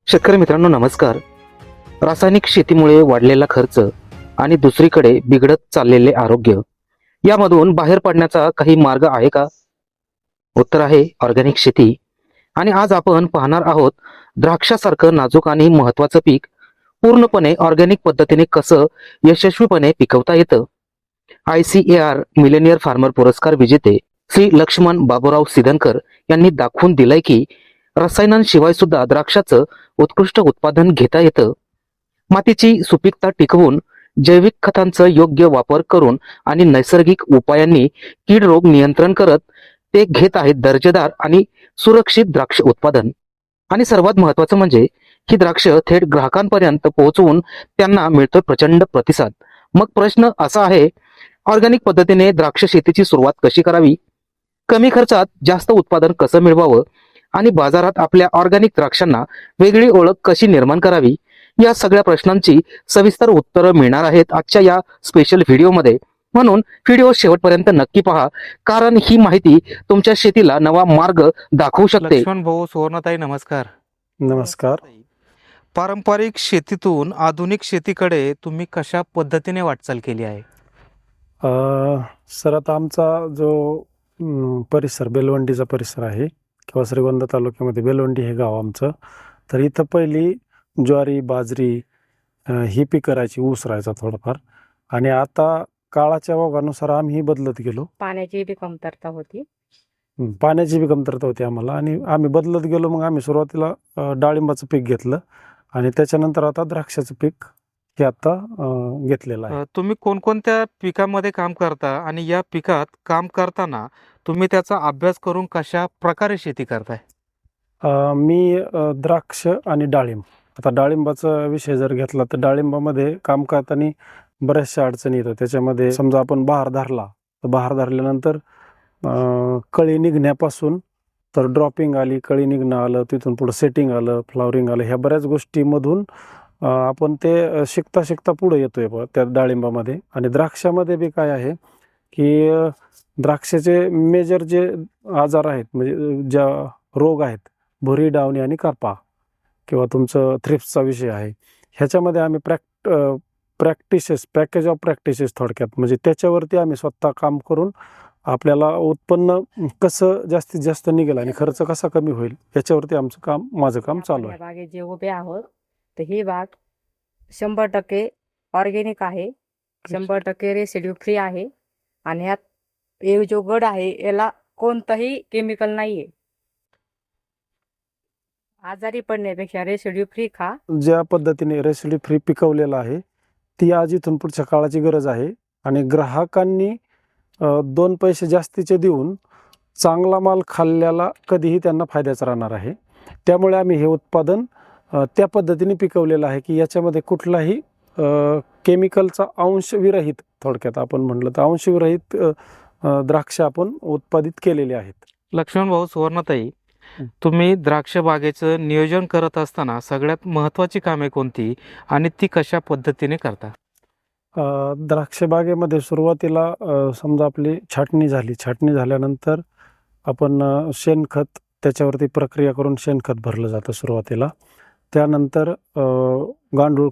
शेतकरी मित्रांनो नमस्कार. रासायनिक शेतीमुळे वाढलेला खर्च आणि दुसरीकडे बिघडत चाललेले आरोग्य यामधून बाहेर पडण्याचा काही मार्ग आहे का? उत्तर आहे ऑर्गॅनिक शेती. आणि आज आपण पाहणार आहोत द्राक्षासारखं नाजूक आणि महत्वाचं पीक पूर्णपणे ऑर्गॅनिक पद्धतीने कसं यशस्वीपणे पिकवता येतं. ICAR मिलेनियर फार्मर पुरस्कार विजेते श्री लक्ष्मण बाबूराव सिद्धनकर यांनी दाखवून दिलंय की रसायनांशिवाय सुद्धा द्राक्षाचं उत्कृष्ट उत्पादन घेता येतं. मातीची सुपीकता टिकवून जैविक खतांचा योग्य वापर करून आणि नैसर्गिक उपायांनी कीड रोग नियंत्रण करत ते घेत आहेत दर्जेदार आणि सुरक्षित द्राक्ष उत्पादन. आणि सर्वात महत्वाचं म्हणजे ही द्राक्ष थेट ग्राहकांपर्यंत पोहोचवून त्यांना मिळतोय प्रचंड प्रतिसाद. मग प्रश्न असा आहे, ऑर्गॅनिक पद्धतीने द्राक्ष शेतीची सुरुवात कशी करावी, कमी खर्चात जास्त उत्पादन कसं मिळवावं आणि बाजारात आपल्या ऑर्गॅनिक द्राक्षांना वेगळी ओळख कशी निर्माण करावी, या सगळ्या प्रश्नांची सविस्तर उत्तरं मिळणार आहेत आजच्या या स्पेशल व्हिडिओमध्ये. म्हणून व्हिडिओ शेवटपर्यंत नक्की पहा, कारण ही माहिती तुमच्या शेतीला नवा मार्ग दाखवू शकते. लक्ष्मण भाऊ, सुवर्णताई, नमस्कार. नमस्कार. पारंपरिक शेतीतून आधुनिक शेतीकडे तुम्ही कशा पद्धतीने वाटचाल केली आहे? सर, आता आमचा जो परिसर बेलवंडीचा परिसर आहे किंवा श्रीगोंदा तालुक्यामध्ये बेलवंडी हे गाव आमचं, तर इथं पहिली ज्वारी, बाजरी ही पीक करायची, ऊस राहायचा थोडंफार. आणि आता काळाच्या ओघानुसार आम्ही बदलत गेलो. पाण्याची बी कमतरता होती. पाण्याची बी कमतरता होती आम्हाला आणि आम्ही बदलत गेलो. मग आम्ही सुरुवातीला डाळिंबाचं पीक घेतलं आणि त्याच्यानंतर आता द्राक्षाचं पीक हे आता घेतलेलं आहे. तुम्ही कोणकोणत्या पिकामध्ये काम करता आणि या पिकात काम करताना तुम्ही त्याचा अभ्यास करून कशा प्रकारे शेती करताय? मी द्राक्ष आणि डाळिंब. आता डाळिंबाचा विषय जर घेतला तर डाळिंबामध्ये काम करताना बऱ्याचशा अडचणी येतात. त्याच्यामध्ये समजा आपण बहार धरला तर बहार धरल्यानंतर कळी निघण्यापासून तर ड्रॉपिंग आली, कळी निघणं आलं, तिथून पुढं सेटिंग आलं, फ्लावरिंग आलं, ह्या बऱ्याच गोष्टीमधून आपण ते शिकता शिकता पुढे येतोय त्या डाळिंबामध्ये. आणि द्राक्षामध्ये बी काय आहे की द्राक्षाचे मेजर जे आजार आहेत, म्हणजे ज्या रोग आहेत, भुरी, डावणी आणि करपा किंवा तुमचं थ्रिप्सचा विषय आहे, ह्याच्यामध्ये आम्ही पॅकेज ऑफ प्रॅक्टिसेस थोडक्यात, म्हणजे त्याच्यावरती आम्ही स्वतः काम करून आपल्याला उत्पन्न कसं जास्तीत जास्त निघेल आणि खर्च कसा कमी होईल याच्यावरती माझं काम चालू आहे. बागेत जे उभे आहोत तर ही बाग 100% ऑर्गेनिक आहे, 100% रेसिड्यू फ्री आहे. आणि ह्यात हे जो गड आहे याला कोणतंही केमिकल नाहीये. आजारी पडण्यापेक्षा रेसिड्यू फ्री खा. ज्या पद्धतीने रेसिड्यू फ्री पिकवलेलं आहे ती आज इथून पुढच्या काळाची गरज आहे. आणि ग्राहकांनी 2 पैसे जास्तीचे देऊन चांगला माल खाल्ल्याला कधीही त्यांना फायद्याचं राहणार आहे. त्यामुळे आम्ही हे उत्पादन त्या पद्धतीने पिकवलेलं आहे की याच्यामध्ये कुठलाही केमिकलचा अंश विरहित, थोडक्यात आपण म्हटलं तर अंशविरहित द्राक्ष आपण उत्पादित केलेले आहेत. लक्ष्मण भाऊ, सुवर्णताई, तुम्ही द्राक्ष बागेचं नियोजन करत असताना सगळ्यात महत्त्वाची कामे कोणती आणि ती कशा पद्धतीने करता? द्राक्ष बागेमध्ये सुरुवातीला समजा आपली छाटणी झाली, छाटणी झाल्यानंतर आपण शेणखत त्याच्यावरती प्रक्रिया करून शेणखत भरलं जातं सुरुवातीला. त्यानंतर गांडूळ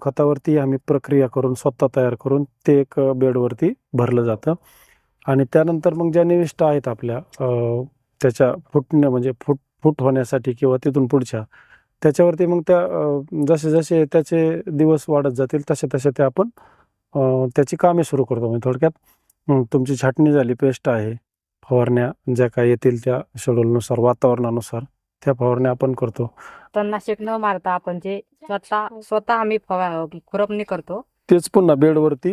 खतावरती आम्ही प्रक्रिया करून स्वतः तयार करून ते एक बेडवरती भरलं जातं. आणि त्यानंतर मग ज्या निविष्ठा आहेत आपल्या त्याच्या फुटणे, म्हणजे फूट होण्यासाठी किंवा तिथून पुढच्या, त्याच्यावरती मग त्या जसे जसे त्याचे दिवस वाढत जातील तसे तसे ते आपण त्याची कामे सुरू करतो. म्हणजे थोडक्यात तुमची छाटणी झाली, पेस्ट आहे, फवारण्या ज्या काय येतील त्या शेड्यूलनुसार, वातावरणानुसार त्या फवारण्या आपण करतो. तणनाशक न मारता आपण जे स्वतः आम्ही खुरपणी करतो, तेच पुन्हा बेडवरती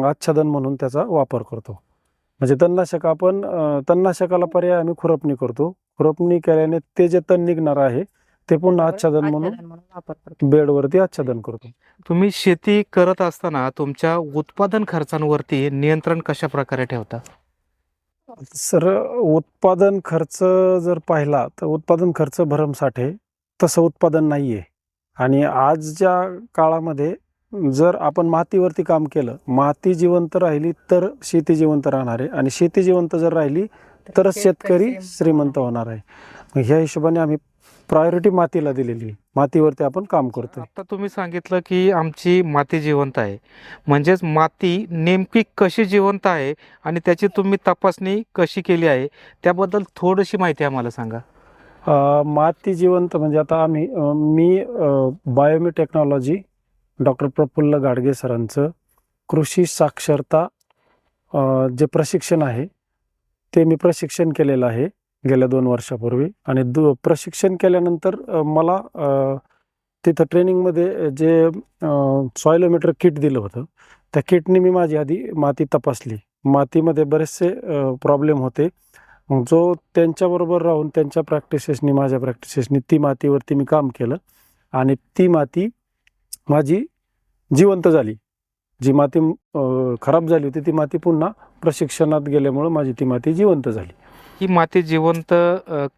आच्छादन म्हणून त्याचा वापर करतो. म्हणजे तणनाशकाला पर्याय आम्ही खुरपणी करतो. खुरपणी केल्याने ते जे तण निघणार आहे ते पुन्हा आच्छादन म्हणून वापर करतो, बेडवरती आच्छादन करतो. तुम्ही शेती करत असताना तुमच्या उत्पादन खर्चांवरती नियंत्रण कशा प्रकारे ठेवता? सर, उत्पादन खर्च जर पाहिला तर उत्पादन खर्च भरमसाठ आहे, तसं उत्पादन नाही आहे. आणि आजच्या काळामध्ये जर आपण मातीवरती काम केलं, माती जिवंत राहिली तर शेती जिवंत राहणार आहे, आणि शेती जिवंत जर राहिली तरच शेतकरी श्रीमंत होणार आहे. ह्या हिशोबाने आम्ही प्रायोरिटी मातीला दिलेली आहे. मातीवरती आपण काम करतोय. आता तुम्ही सांगितलं की आमची माती जिवंत आहे, म्हणजेच माती नेमकी कशी जिवंत आहे आणि त्याची तुम्ही तपासणी कशी केली आहे त्याबद्दल थोडीशी माहिती आम्हाला सांगा. माती जिवंत म्हणजे आता मी biome technology doctor Prafulla Gadge सरांचं कृषी साक्षरता जे प्रशिक्षण आहे ते मी प्रशिक्षण केलेलं आहे गेल्या 2 वर्षापूर्वी. आणि प्रशिक्षण केल्यानंतर मला तिथं ट्रेनिंगमध्ये जे सॉइलोमीटर किट दिलं होतं त्या किटने मी माझी आधी माती तपासली. मातीमध्ये बरेचसे प्रॉब्लेम होते. जो त्यांच्याबरोबर राहून त्यांच्या प्रॅक्टिसेसनी माझ्या प्रॅक्टिसेसनी ती मातीवरती मी काम केलं आणि ती माती माझी जिवंत झाली. जी माती खराब झाली होती ती माती पुन्हा प्रशिक्षणात गेल्यामुळं माझी ती माती जिवंत झाली. ही माती जिवंत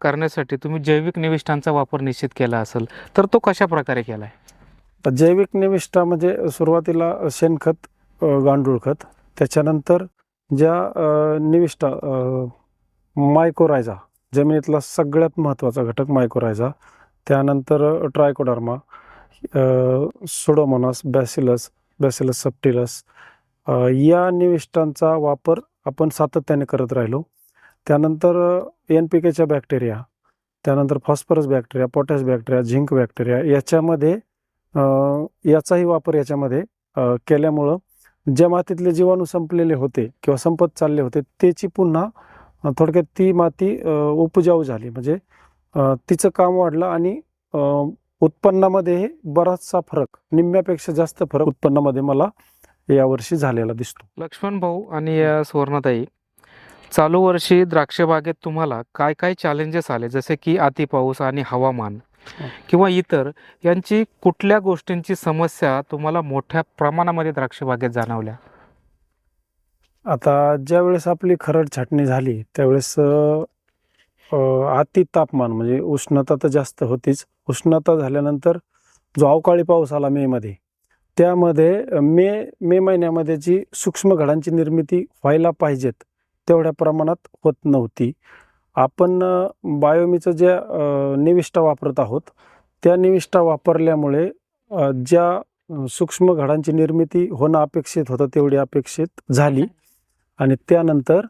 करण्यासाठी तुम्ही जैविक निविष्ठांचा वापर निश्चित केला असेल, तर तो कशा प्रकारे केला आहे? जैविक निविष्ठा म्हणजे सुरुवातीला शेणखत, गांडूळ खत, त्याच्यानंतर ज्या निविष्ठा मायकोरायझा, जमिनीतला सगळ्यात महत्त्वाचा घटक मायकोरायझा, त्यानंतर ट्रायकोडर्मा, सुडोमोनास, बॅसिलस सबटिलस, या निविष्ठांचा वापर आपण सातत्याने करत राहिलो. त्यानंतर NPKच्या बॅक्टेरिया, त्यानंतर phosphorus bacteria, potash bacteria, zinc bacteria याचाही वापर याच्यामध्ये केल्यामुळं ज्या मातीतले जीवाणू संपलेले होते किंवा संपत चालले होते त्याची पुन्हा थोडक्यात ती माती उपजाऊ झाली. म्हणजे तिचं काम वाढलं आणि उत्पन्नामध्ये बराचसा फरक, निम्म्यापेक्षा जास्त फरक उत्पन्नामध्ये मला यावर्षी झालेला दिसतो. लक्ष्मण भाऊ आणि सुवर्णाताई, चालू वर्षी द्राक्ष बागेत तुम्हाला काय काय चॅलेंजेस आले, जसे की अति पाऊस आणि हवामान किंवा इतर, यांची कुठल्या गोष्टींची समस्या तुम्हाला मोठ्या प्रमाणामध्ये द्राक्ष बागेत जाणवल्या? आता ज्यावेळेस आपली खरड छाटणी झाली त्यावेळेस अति तापमान म्हणजे उष्णता तर जास्त होतीच. उष्णता झाल्यानंतर जो अवकाळी पाऊस आला मेमध्ये, त्यामध्ये मे महिन्यामध्ये जी सूक्ष्म घडांची निर्मिती व्हायला पाहिजेत तेवढ्या प्रमाणात होत नव्हती. आपण बायोमीचं ज्या निविष्ठा वापरत आहोत त्या निविष्ठा वापरल्यामुळे ज्या सूक्ष्म घडांची निर्मिती होणं अपेक्षित होतं तेवढी अपेक्षित झाली. आणि त्यानंतर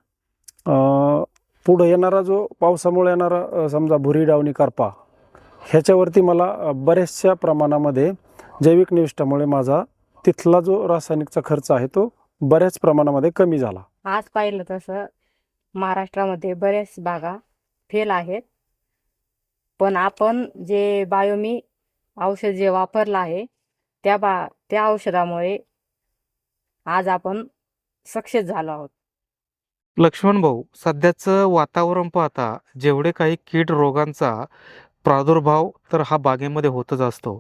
पुढं येणारा जो पावसामुळे येणारा समजा भुरी डावणी करपा, ह्याच्यावरती मला बऱ्याचशा प्रमाणामध्ये जैविक निविष्ठामुळे माझा तिथला जो रासायनिकचा खर्च आहे तो बऱ्याच प्रमाणामध्ये कमी झाला. आज पाहिलं तसं महाराष्ट्रामध्ये बऱ्याच बागा फेल आहेत, पण आपण जे बायोमी औषध जे वापरलं आहे त्या औषधामुळे आज आपण सक्सेस झालो आहोत. लक्ष्मण भाऊ, सध्याचं वातावरण पाहता जेवढे काही कीड रोगांचा प्रादुर्भाव तर हा बागेमध्ये होतच असतो,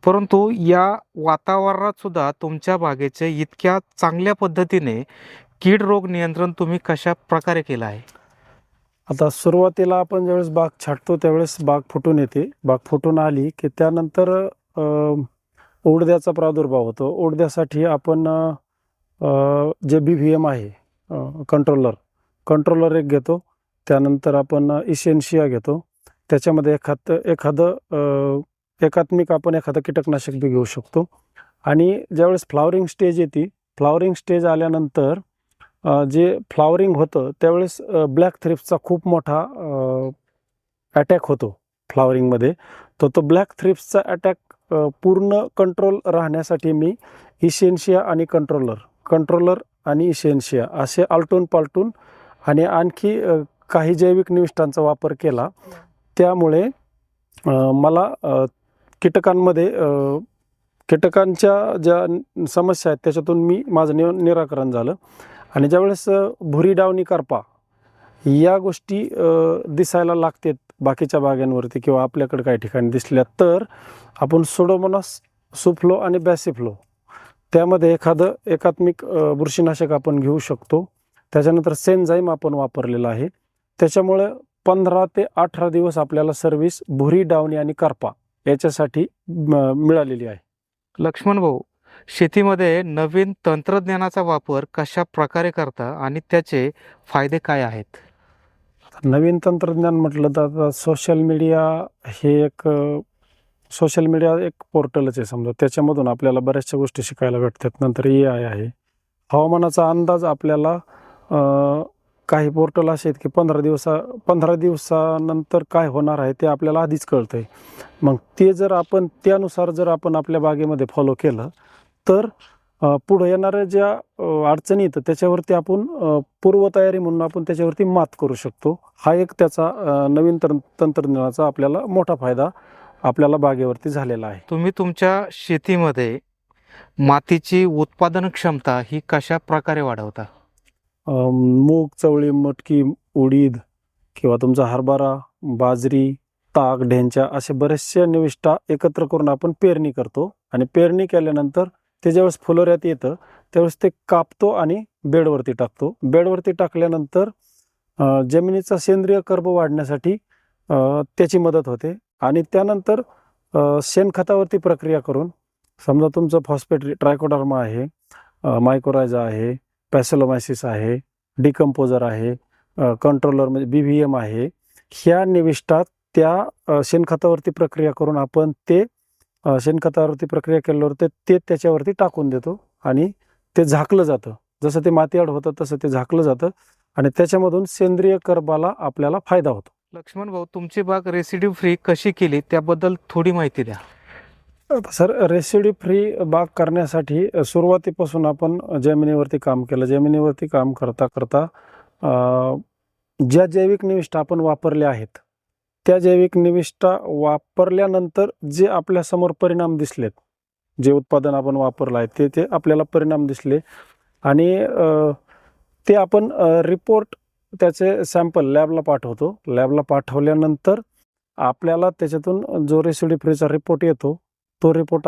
परंतु या वातावरणात सुद्धा तुमच्या बागेचे इतक्या चांगल्या पद्धतीने कीड रोग नियंत्रण तुम्ही कशा प्रकारे केलं आहे? आता सुरुवातीला आपण ज्यावेळेस बाग छाटतो त्यावेळेस बाग फुटून येते. बाग फुटून आली की त्यानंतर उडद्याचा प्रादुर्भाव होतो. उडद्यासाठी आपण जे BVM आहे कंट्रोलर एक घेतो. त्यानंतर आपण इसेन्शिया घेतो. त्याच्यामध्ये एकात्मिक आपण एखादं कीटकनाशक बी घेऊ शकतो. आणि ज्यावेळेस फ्लॉवरिंग स्टेज येते, फ्लॉवरिंग स्टेज आल्यानंतर जे फ्लॉवरिंग होतं त्यावेळेस ब्लॅक थ्रिप्सचा खूप मोठा अटॅक होतो फ्लॉवरिंगमध्ये. तो ब्लॅक थ्रिप्सचा अटॅक पूर्ण कंट्रोल राहण्यासाठी मी इसेन्शिया आणि कंट्रोलर आणि इसेन्शिया असे आलटून पालटून आणि आणखी काही जैविक निविष्ठांचा वापर केला. त्यामुळे मला कीटकांच्या ज्या समस्या आहेत त्याच्यातून माझं निराकरण झालं. आणि ज्यावेळेस भुरी डावणी करपा या गोष्टी दिसायला लागतात बाकीच्या बागांवरती किंवा आपल्याकडे काही ठिकाणी दिसल्या, तर आपण सुडोमोनास, सुफ्लो आणि बॅसिफ्लो त्यामध्ये एखादं एकात्मिक बुरशीनाशक आपण घेऊ शकतो. त्याच्यानंतर सेन्झाईम आपण वापरलेला आहे. त्याच्यामुळे 15 ते 18 दिवस आपल्याला सर्व्हिस भुरी डावणी आणि करपा याच्यासाठी मिळालेली आहे. लक्ष्मण भाऊ, शेतीमध्ये नवीन तंत्रज्ञानाचा वापर कशा प्रकारे करता आणि त्याचे फायदे काय आहेत? नवीन तंत्रज्ञान म्हटलं तर आता सोशल मीडिया एक पोर्टलच आहे समजा. त्याच्यामधून आपल्याला बऱ्याचशा गोष्टी शिकायला भेटतात. नंतर AI आहे. हवामानाचा अंदाज आपल्याला काही पोर्टल असे आहेत की 15 दिवसानंतर काय होणार आहे ते आपल्याला आधीच कळतंय. मग ते जर आपण त्यानुसार जर आपण आपल्या बागेमध्ये फॉलो केलं तर पुढे येणाऱ्या ज्या अडचणी येतात त्याच्यावरती आपण पूर्वतयारी म्हणून आपण त्याच्यावरती मात करू शकतो. हा एक त्याचा नवीन तंत्रज्ञानाचा आपल्याला मोठा फायदा आपल्याला बागेवरती झालेला आहे. तुम्ही तुमच्या शेतीमध्ये मातीची उत्पादन क्षमता ही कशा प्रकारे वाढवता? मूग, चवळी, मटकी, उडीद किंवा तुमचा हरभरा, बाजरी, ताग, ढेंचा असे बरेचसे निविष्ठा एकत्र करून आपण पेरणी करतो. आणि पेरणी केल्यानंतर ते ज्यावेळेस फुलोऱ्यात येतं त्यावेळेस ते कापतो आणि बेडवरती टाकतो. बेडवरती टाकल्यानंतर जमिनीचा सेंद्रिय कर्ब वाढण्यासाठी त्याची मदत होते. आणि त्यानंतर शेणखतावरती प्रक्रिया करून समजा तुमचं फॉस्फेट ट्रायकोडर्मा आहे, मायकोरायझा आहे, पॅसेलोमायसिस आहे, डिकम्पोजर आहे, कंट्रोलर म्हणजे BVM आहे, ह्या निविष्ठा त्या शेणखतावरती प्रक्रिया करून आपण ते शेणखतावरती प्रक्रिया केल्यावर ते त्याच्यावरती टाकून देतो आणि ते झाकलं जातं. जसं ते मातीआड होतं तसं ते झाकलं जातं आणि त्याच्यामधून सेंद्रिय कर्बाला आपल्याला फायदा होतो. लक्ष्मण भाऊ, तुमची बाग रेसिड्यू फ्री कशी केली त्याबद्दल थोडी माहिती द्या. सर, रेसिड्यू फ्री बाग करण्यासाठी सुरुवातीपासून आपण जमिनीवरती काम केलं. जमिनीवरती काम करता करता ज्या जैविक निविष्ठा आपण वापरल्या आहेत त्या जैविक निविष्ठा वापरल्यानंतर जे आपल्यासमोर परिणाम दिसलेत, जे उत्पादन आपण वापरलं आहे ते आपल्याला परिणाम दिसले आणि ते आपण रिपोर्ट त्याचे सॅम्पल लॅबला पाठवतो. लॅबला पाठवल्यानंतर आपल्याला त्याच्यातून जो रेसिड्यू फ्रीचा रिपोर्ट येतो तो रिपोर्ट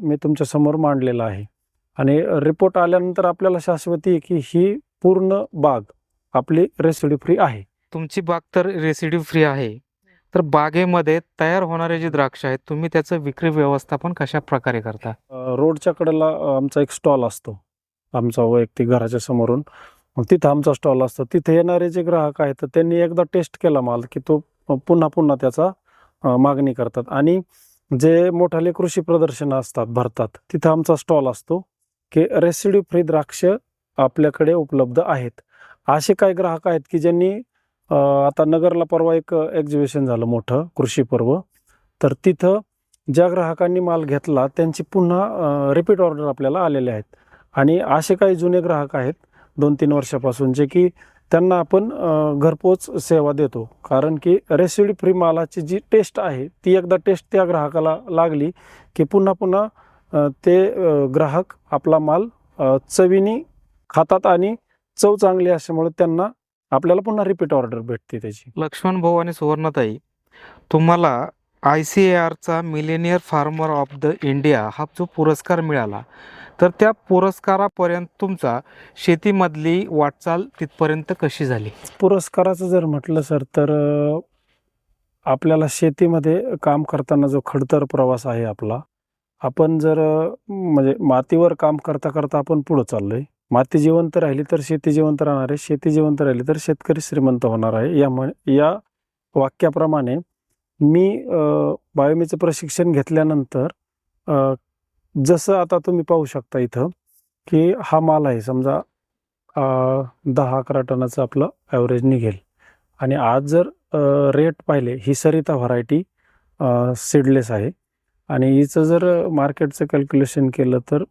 मी तुमच्या समोर मांडलेला आहे. आणि रिपोर्ट आल्यानंतर आपल्याला शाश्वती आहे की ही पूर्ण बाग आपली रेसिड्यू फ्री आहे. तुमची बाग तर रेसिड्यू फ्री आहे, तर बागेमध्ये तयार होणारे जे द्राक्ष आहेत तुम्ही त्याचं विक्री व्यवस्थापन कशा प्रकारे करता? रोडच्या कडेला आमचा एक स्टॉल असतो, आमचा वैयक्तिक घराच्या समोरून. मग तिथं आमचा स्टॉल असतो. तिथे येणारे जे ग्राहक आहेत तर त्यांनी एकदा टेस्ट केला माल की तो पुन्हा पुन्हा त्याचा मागणी करतात. आणि जे मोठाले कृषी प्रदर्शनं असतात भरतात तिथं आमचा स्टॉल असतो की रेसिड्यू फ्री द्राक्ष आपल्याकडे उपलब्ध आहेत. असे काही ग्राहक आहेत की ज्यांनी आता नगरला परवा एक एक्झिबिशन झालं मोठं कृषी पर्व, तर तिथं ज्या ग्राहकांनी माल घेतला त्यांची पुन्हा रिपीट ऑर्डर आपल्याला आलेले आहेत. आणि असे काही जुने ग्राहक आहेत 2-3 वर्षापासून जे की त्यांना आपण घरपोच सेवा देतो. कारण की रेसिड्यू फ्री मालाची जी टेस्ट आहे ती एकदा टेस्ट त्या ग्राहकाला लागली की पुन्हा पुन्हा ते ग्राहक आपला माल चवीने खातात आणि चव चांगली असल्यामुळे त्यांना आपल्याला पुन्हा रिपीट ऑर्डर भेटते त्याची. लक्ष्मण भाऊ आणि सुवर्णाताई, तुम्हाला ICARचा millionaire farmer of the India हा जो पुरस्कार मिळाला, तर त्या पुरस्कारापर्यंत तुमचा शेतीमधली वाटचाल तिथपर्यंत कशी झाली? पुरस्काराचं जर म्हटलं सर तर आपल्याला शेतीमध्ये काम करताना जो खडतर प्रवास आहे आपला, आपण जर म्हणजे मातीवर काम करता करता आपण पुढं चाललोय. माती जिवंत राहिली तर शेती जिवंत राहणार आहे, शेती जिवंत राहिली तर शेतकरी श्रीमंत होणार आहे. या वाक्याप्रमाणे मी बायोमीचं प्रशिक्षण घेतल्यानंतर जसं आता तुम्ही पाहू शकता इथं की हा माल आहे समजा 10-11 टनाचं आपलं ॲव्हरेज निघेल. आणि आज जर रेट पाहिले, ही सरिता व्हरायटी सीडलेस आहे आणि हिचं जर मार्केटचं कॅल्क्युलेशन केलं तर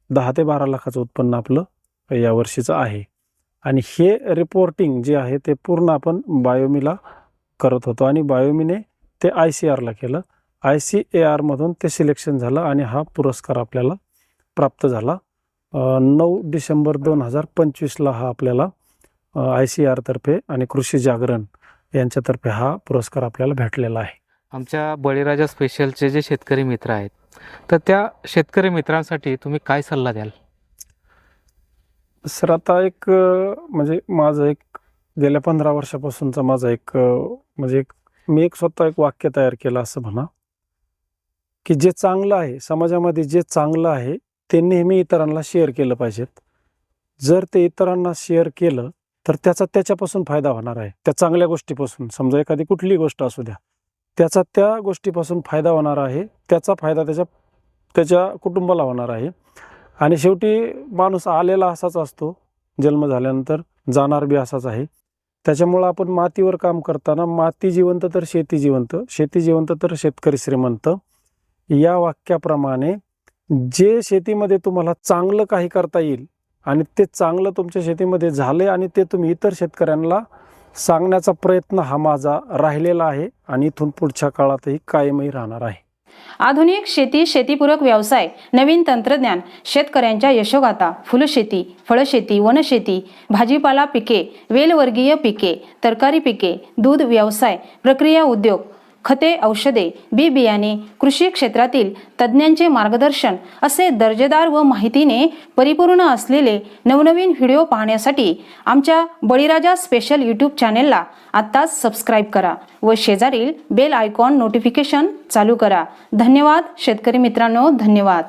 10 ते 12 लाखाचं उत्पन्न आपलं यावर्षीचं आहे. आणि हे रिपोर्टिंग जे आहे ते पूर्ण आपण बायोमीला करत होतो आणि बायोमीने ते ICARला केलं. ICARमधून ते सिलेक्शन झालं आणि हा पुरस्कार आपल्याला प्राप्त झाला. 9 डिसेंबर 2025ला हा आपल्याला ICARतर्फे आणि कृषी जागरण यांच्यातर्फे हा पुरस्कार आपल्याला भेटलेला आहे. आमच्या बळीराजा स्पेशलचे जे शेतकरी मित्र आहेत, तर त्या शेतकरी मित्रांसाठी तुम्ही काय सल्ला द्याल? सर, आता एक म्हणजे माझं एक गेल्या 15 वर्षापासूनचा माझा एक म्हणजे मी स्वतः एक वाक्य तयार केलं असं म्हणा की जे चांगलं आहे समाजामध्ये, जे चांगलं आहे ते नेहमी इतरांना शेअर केलं पाहिजेत. जर ते इतरांना शेअर केलं तर त्याच्यापासून फायदा होणार आहे. त्या चांगल्या गोष्टीपासून, समजा एखादी कुठलीही गोष्ट असू द्या, त्याचा त्या गोष्टीपासून फायदा होणार आहे. त्याचा फायदा त्याच्या कुटुंबाला होणार आहे. आणि शेवटी माणूस आलेला असाच असतो, जन्म झाल्यानंतर जाणार बी असाच आहे. त्याच्यामुळं आपण मातीवर काम करताना माती जिवंत तर शेती जिवंत, शेती जिवंत तर शेतकरी श्रीमंत या वाक्याप्रमाणे जे शेतीमध्ये तुम्हाला चांगलं काही करता येईल आणि ते चांगलं तुमच्या शेतीमध्ये झाले आणि ते तुम्ही इतर शेतकऱ्यांना सांगण्याचा प्रयत्न हा माझा राहिलेला आहे आणि इथून पुढच्या काळातही कायमही राहणार आहे. आधुनिक शेती, शेतीपूरक व्यवसाय, नवीन तंत्रज्ञान, शेतकऱ्यांच्या यशोगाथा, फुलशेती, फळशेती, वनशेती, भाजीपाला पिके, वेलवर्गीय पिके, तरकारी पिके, दूध व्यवसाय, प्रक्रिया उद्योग, खते, औषधे, बी बियाणे, कृषी क्षेत्रातील तज्ज्ञांचे मार्गदर्शन असे दर्जेदार व माहितीने परिपूर्ण असलेले नवनवीन व्हिडिओ पाहण्यासाठी आमच्या बळीराजा स्पेशल यूट्यूब चॅनेलला आत्ताच सबस्क्राईब करा व शेजारील बेल आयकॉन नोटिफिकेशन चालू करा. धन्यवाद शेतकरी मित्रांनो, धन्यवाद.